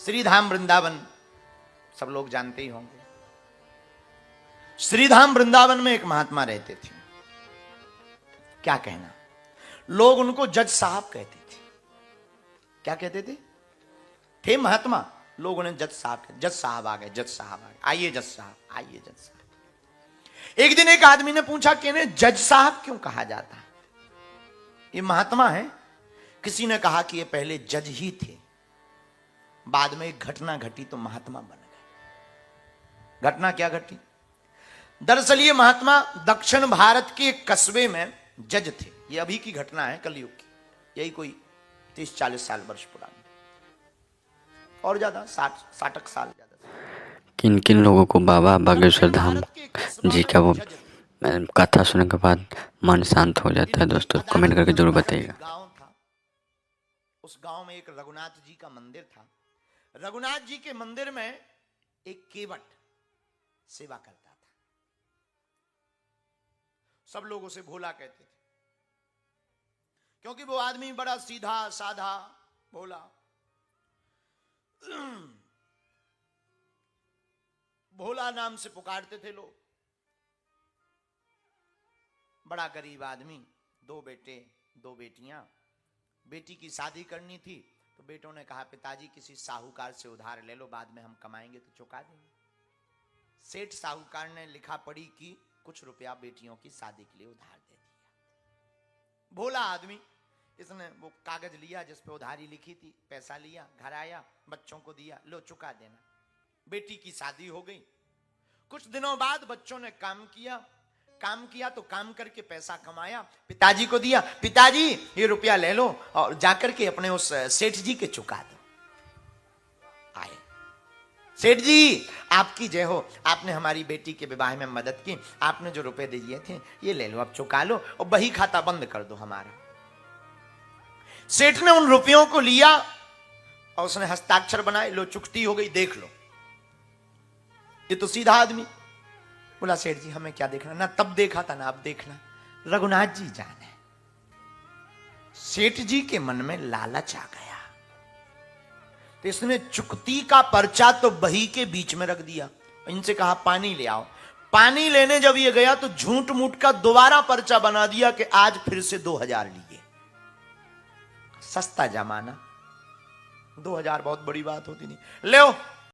श्रीधाम वृंदावन सब लोग जानते ही होंगे। श्रीधाम वृंदावन में एक महात्मा रहते थे। क्या कहना, लोग उनको जज साहब कहते थे। क्या कहते थे महात्मा, लोग उन्हें जज साहब कहते। जज साहब आ गए, जज साहब आ गए, आइए जज साहब, आइए जज साहब। एक दिन एक आदमी ने पूछा कि इन्हें जज साहब क्यों कहा जाता है, ये महात्मा है। किसी ने कहा कि ये पहले जज ही थे, बाद में एक घटना घटी तो महात्मा बन गए। घटना क्या घटी? दरअसल ये महात्मा दक्षिण भारत के एक कस्बे में जज थे। ये अभी की घटना है, कलयुग की, यही कोई 30-40 साल वर्ष पुरानी, और ज्यादा 60 साल ज्यादा। किन किन लोगों को बाबा बागेश्वर धाम जी का वो कथा सुनने के बाद मन शांत हो जाता है? दोस्तों कमेंट करके जरूर बताइएगा। गांव था, उस गांव में एक रघुनाथ जी का मंदिर था। रघुनाथ जी के मंदिर में एक केवट सेवा करता था। सब लोग उसे भोला कहते थे, क्योंकि वो आदमी बड़ा सीधा साधा भोला, भोला नाम से पुकारते थे लोग। बड़ा गरीब आदमी, 2 बेटे 2 बेटियां। बेटी की शादी करनी थी तो बेटों ने कहा पिताजी किसी साहूकार से उधार ले लो, बाद में हम कमाएंगे तो चुका देंगे। सेठ साहूकार ने लिखा पड़ी कि कुछ रुपया बेटियों की शादी के लिए उधार दे दिया। भोला आदमी, इसने वो कागज लिया जिस पे उधारी लिखी थी, पैसा लिया, घर आया, बच्चों को दिया, लो चुका देना। बेटी की शादी हो गई। कुछ दिनों बाद बच्चों ने काम किया तो काम करके पैसा कमाया, पिताजी को दिया, पिताजी ये रुपया ले लो और जाकर के अपने उस सेठ जी के चुका दो। आए, सेठ जी आपकी जय हो, आपने हमारी बेटी के विवाह में मदद की, आपने जो रुपए दिए थे ये ले लो, अब चुका लो और बही खाता बंद कर दो हमारा। सेठ ने उन रुपयों को लिया और उसने हस्ताक्षर बनाए, लो चुकती हो गई, देख लो। ये तो सीधा आदमी। बोला सेठ जी हमें क्या देखना, ना तब देखा था ना अब देखना, रघुनाथ जी जाने। सेठ जी के मन में लालच आ गया तो इसने चुकती का पर्चा तो बही के बीच में रख दिया। इनसे कहा पानी ले आओ। पानी लेने जब ये गया तो झूठ मूठ का दोबारा पर्चा बना दिया कि आज फिर से 2000 लिए। सस्ता जमाना, 2000 बहुत बड़ी बात होती नहीं। ले